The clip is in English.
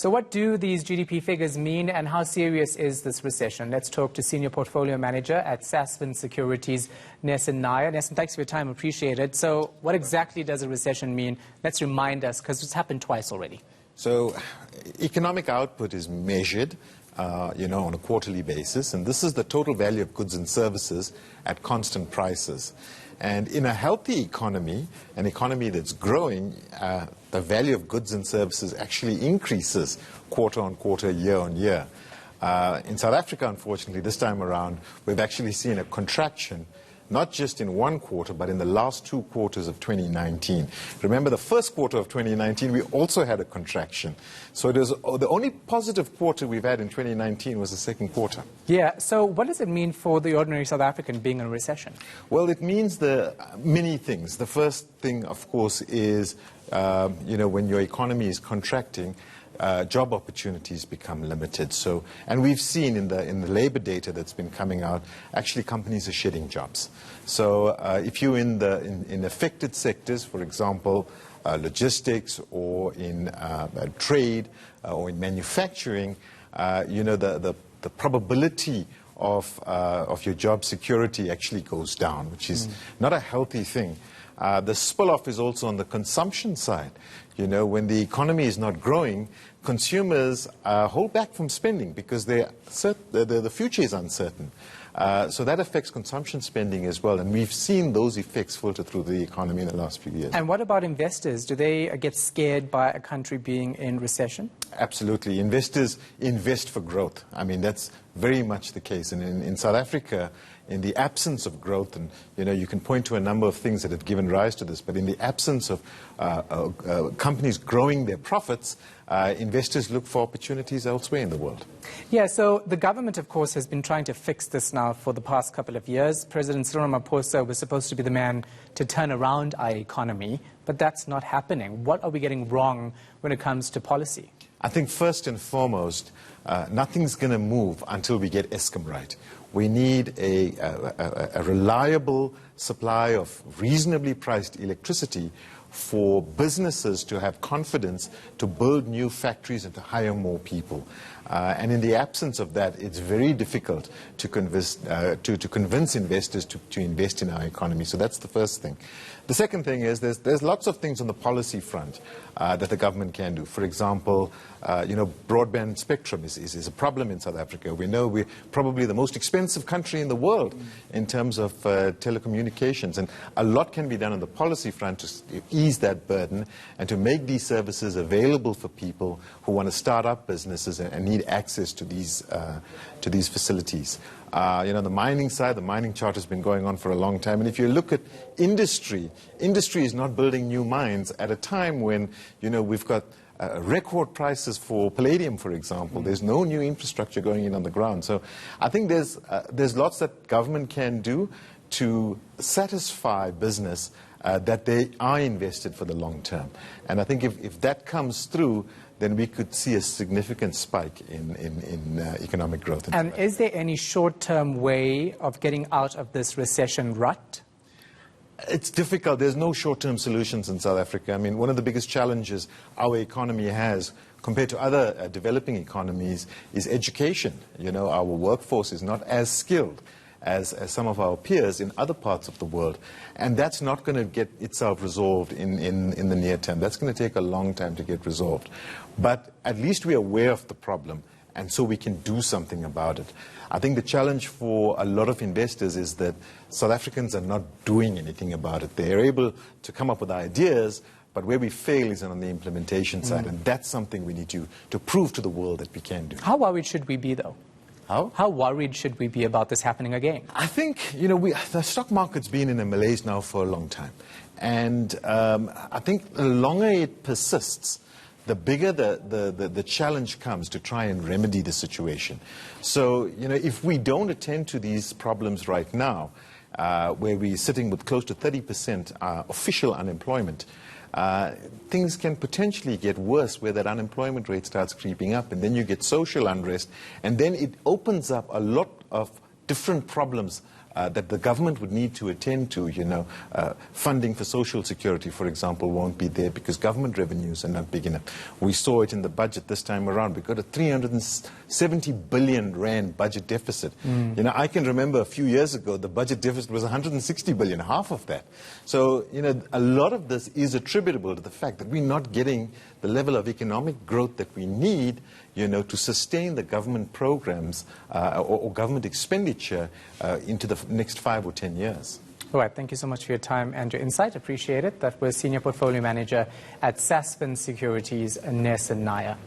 So what do these GDP figures mean, and how serious is this recession? Let's talk to Senior Portfolio Manager at SASFIN Securities, Nesan Nair. Nesan, thanks for your time. Appreciate it. So what exactly does a recession mean? Let's remind us, because it's happened twice already. So economic output is measured on a quarterly basis, and this is the total value of goods and services at constant prices. And in a healthy economy, an economy that's growing, the value of goods and services actually increases quarter on quarter, year on year. In South Africa, unfortunately, this time around, we've actually seen a contraction, not just in one quarter, but in the last 2 quarters of 2019. Remember, the first quarter of 2019, we also had a contraction. So it was, the only positive quarter we've had in 2019 was the second quarter. Yeah, so what does it mean for the ordinary South African being in a recession? Well, it means many things. The first thing, of course, is, when your economy is contracting, job opportunities become limited. So, and we've seen in the labor data that's been coming out, actually companies are shedding jobs. So if you're in affected sectors, for example, logistics or in trade or in manufacturing, the probability of your job security actually goes down, which is not a healthy thing. The spill-off is also on the consumption side. When the economy is not growing, consumers hold back from spending because the future is uncertain. So that affects consumption spending as well, and we've seen those effects filter through the economy in the last few years. And what about investors? Do they get scared by a country being in recession? Absolutely. Investors invest for growth. I mean, that's very much the case. And in South Africa, in the absence of growth, and you can point to a number of things that have given rise to this, but in the absence of companies growing their profits, investors look for opportunities elsewhere in the world. Yeah, so the government, of course, has been trying to fix this now for the past couple of years. President Cyril Ramaphosa was supposed to be the man to turn around our economy, but that's not happening. What are we getting wrong when it comes to policy? I think first and foremost, nothing's going to move until we get Eskom right. We need a reliable supply of reasonably priced electricity for businesses to have confidence to build new factories and to hire more people. And in the absence of that, it's very difficult to convince investors to invest in our economy. So that's the first thing. The second thing is there's lots of things on the policy front that the government can do. For example, broadband spectrum is a problem in South Africa. We know we're probably the most expensive country in the world in terms of telecommunications. And a lot can be done on the policy front to ease that burden and to make these services available for people who want to start up businesses and need access to these facilities. The mining side, the mining charter has been going on for a long time. And if you look at industry is not building new mines at a time when, we've got record prices for palladium, for example. There's no new infrastructure going in on the ground. So I think there's lots that government can do to satisfy business that they are invested for the long term. And I think if that comes through, then we could see a significant spike in economic growth. And is there any short-term way of getting out of this recession rut? It's difficult. There's no short-term solutions in South Africa. I mean, one of the biggest challenges our economy has compared to other developing economies is education. Our workforce is not as skilled as some of our peers in other parts of the world. And that's not going to get itself resolved in the near term. That's going to take a long time to get resolved. But at least we're aware of the problem, and so we can do something about it. I think the challenge for a lot of investors is that South Africans are not doing anything about it. They're able to come up with ideas, but where we fail is on the implementation side, and that's something we need to prove to the world that we can do. How worried should we be, though? How worried should we be about this happening again? I think, the stock market's been in a malaise now for a long time. And I think the longer it persists, the bigger the challenge comes to try and remedy the situation. So, if we don't attend to these problems right now, where we're sitting with close to 30% official unemployment, things can potentially get worse where that unemployment rate starts creeping up, and then you get social unrest, and then it opens up a lot of different problems that the government would need to attend to. Funding for social security, for example, won't be there because government revenues are not big enough. We saw it in the budget this time around. We've got a 370 billion rand budget deficit. I can remember a few years ago the budget deficit was 160 billion, half of that. So, a lot of this is attributable to the fact that we're not getting the level of economic growth that we need, to sustain the government programs or government expenditure into the next 5 or 10 years. All right, thank you so much for your time and your insight. Appreciate it. That was Senior Portfolio Manager at SASFIN Securities, Nesan Nair.